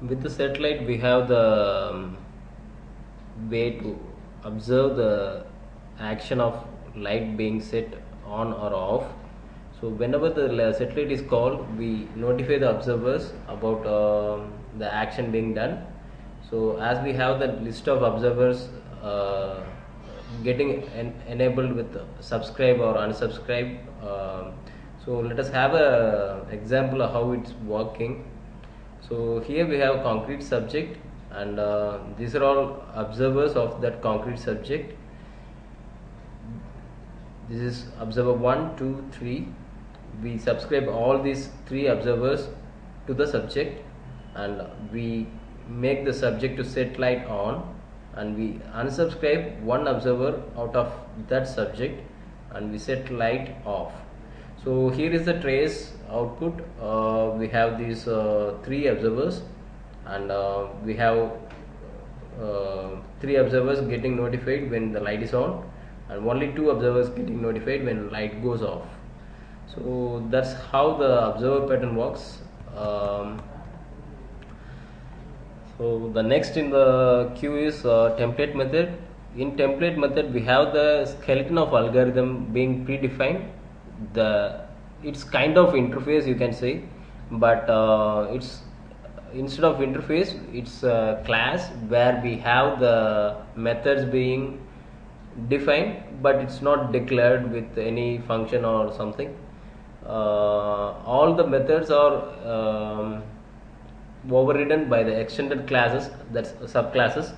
With the satellite, we have the way to observe the action of light being set on or off. So whenever the satellite is called, we notify the observers about the action being done. So as we have the list of observers getting enabled with subscribe or unsubscribe, so let us have a example of how it's working. So here we have concrete subject, and these are all observers of that concrete subject. This is observer 1, 2, 3. We subscribe all these 3 observers to the subject, and we make the subject to set light on, and we unsubscribe one observer out of that subject and we set light off. So here is the trace output. We have these 3 observers, and we have 3 observers getting notified when the light is on, and only 2 observers getting notified when light goes off. So that's how the observer pattern works. So the next in the queue is template method. In template method, we have the skeleton of algorithm being predefined. It's kind of interface, you can say, but it's instead of interface, it's a class where we have the methods being defined, but it's not declared with any function or something. All the methods are overridden by the extended classes, that's subclasses.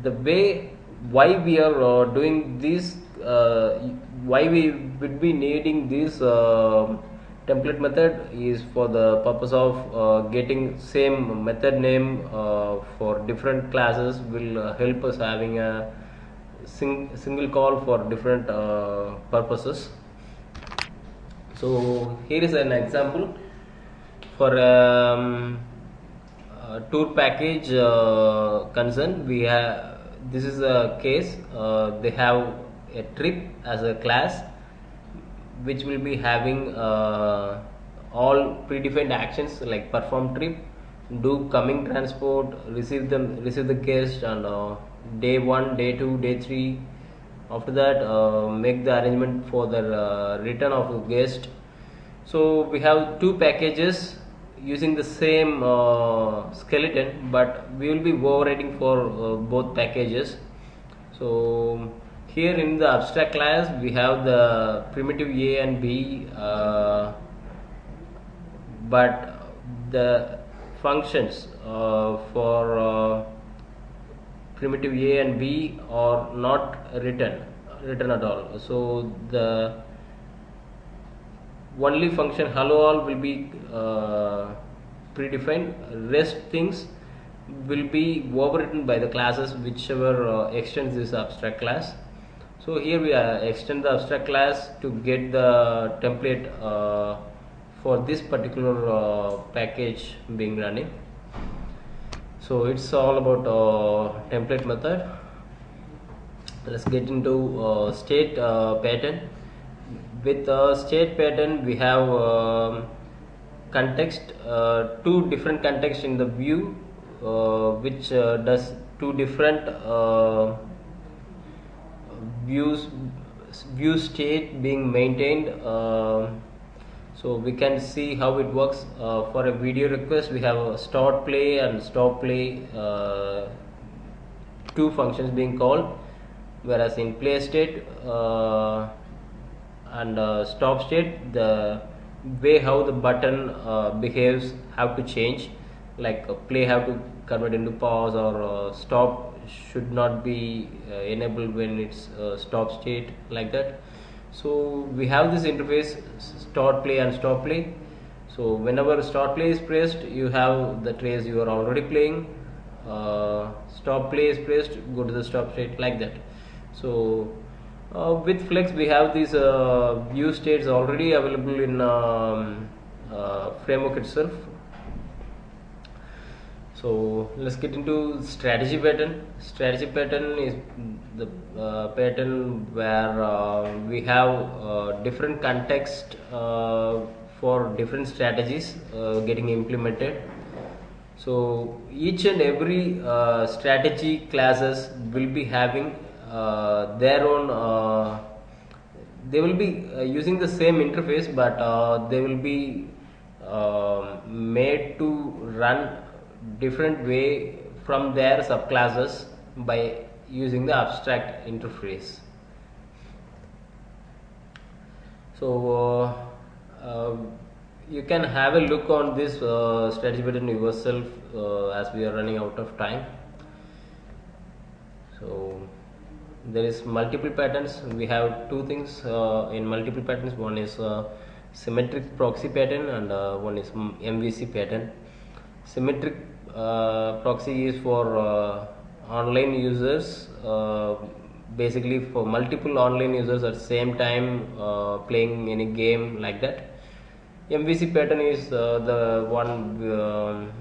The way why we are doing this, why we would be needing this template method is for the purpose of getting same method name for different classes will help us having a single call for different purposes. So here is an example for tour package concern. We have, this is a case, they have a trip as a class which will be having all predefined actions like perform trip, do coming transport, receive the guest, and day 1, day 2, day 3. After that, make the arrangement for the return of the guest. So we have 2 packages using the same skeleton, but we will be overriding for both packages. So here in the abstract class, we have the primitive A and B, but the functions for primitive A and B are not written at all. So the only function hello all will be predefined. Rest things will be overwritten by the classes whichever extends this abstract class. So here we extend the abstract class to get the template for this particular package being running. So it's all about template method. Let's get into state pattern. With state pattern, we have context, 2 different contexts in the view, which does 2 different view state being maintained. So we can see how it works. For a video request, we have a start play and stop play, 2 functions being called, whereas in play state and stop state, the way how the button behaves have to change, like play have to convert into pause, or stop should not be enabled when it's stop state, like that. So we have this interface start play and stop play. So whenever start play is pressed, you have the trace you are already playing. Stop play is pressed, go to the stop state, like that. So with Flex, we have these view states already available in framework itself. So let's get into strategy pattern. Strategy pattern is the pattern where we have different context for different strategies getting implemented. So each and every strategy classes will be having their own they will be using the same interface, but they will be made to run different way from their subclasses by using the abstract interface. So you can have a look on this strategy pattern yourself as we are running out of time. So there is multiple patterns. We have two things in multiple patterns. One is symmetric proxy pattern, and one is MVC pattern. Symmetric proxy is for online users, basically for multiple online users at the same time playing any game like that. MVC pattern is the one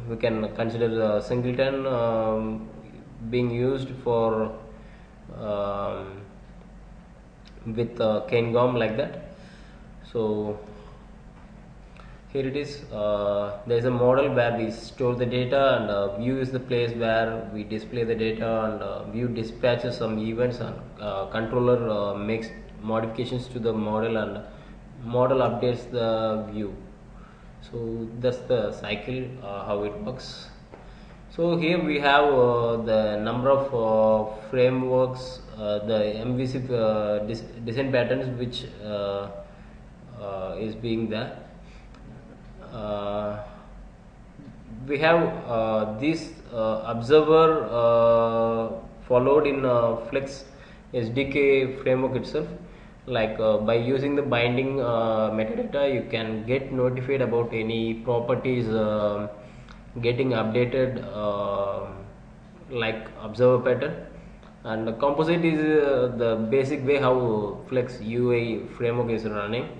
we can consider singleton being used for with Cain-Gom like that. So here it is. There is a model where we store the data, and view is the place where we display the data, and view dispatches some events, and controller makes modifications to the model, and model updates the view. So that's the cycle how it works. So here we have the number of frameworks, the MVC design patterns which is being there. We have this observer followed in Flex SDK framework itself. Like by using the binding metadata, you can get notified about any properties getting updated, like observer pattern. And the composite is the basic way how Flex UI framework is running,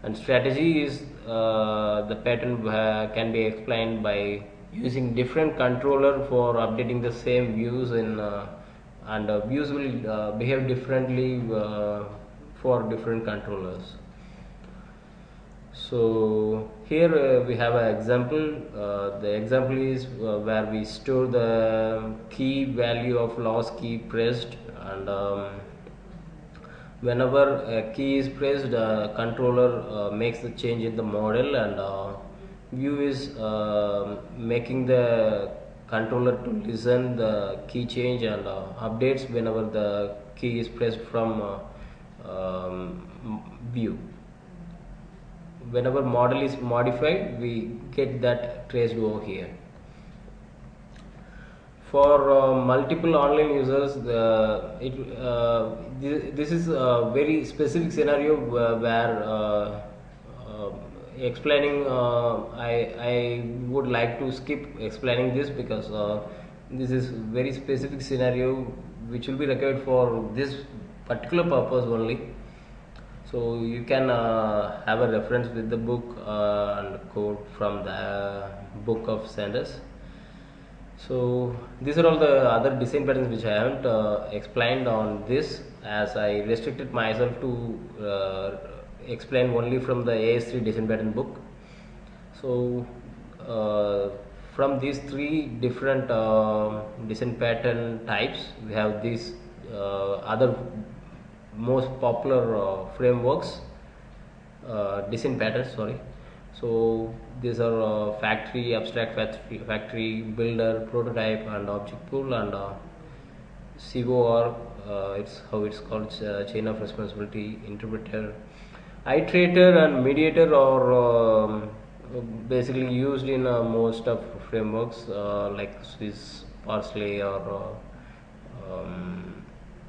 and strategy is the pattern can be explained by using different controller for updating the same views in and views will behave differently for different controllers. So here we have an example. The example is where we store the key value of last key pressed, and whenever a key is pressed, controller makes the change in the model, and view is making the controller to listen the key change, and updates whenever the key is pressed from view. Whenever model is modified, we get that traced over here. For multiple online users, this is a very specific scenario where explaining I would like to skip explaining this, because this is very specific scenario which will be required for this particular purpose only. So you can have a reference with the book and code from the book of Sanders. So these are all the other design patterns which I haven't explained on this, as I restricted myself to explain only from the AS3 design pattern book. So from these three different design pattern types, we have these other most popular frameworks, design patterns, sorry. So these are factory, abstract factory, builder, prototype, and object pool, and COR, it's how it's called, chain of responsibility, interpreter, iterator, and mediator are basically used in most of frameworks like Swiss, Parsley, or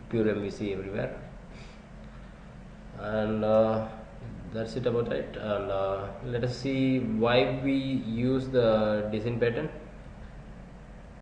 Pure MVC everywhere. And that's it about it. And let us see why we use the design pattern.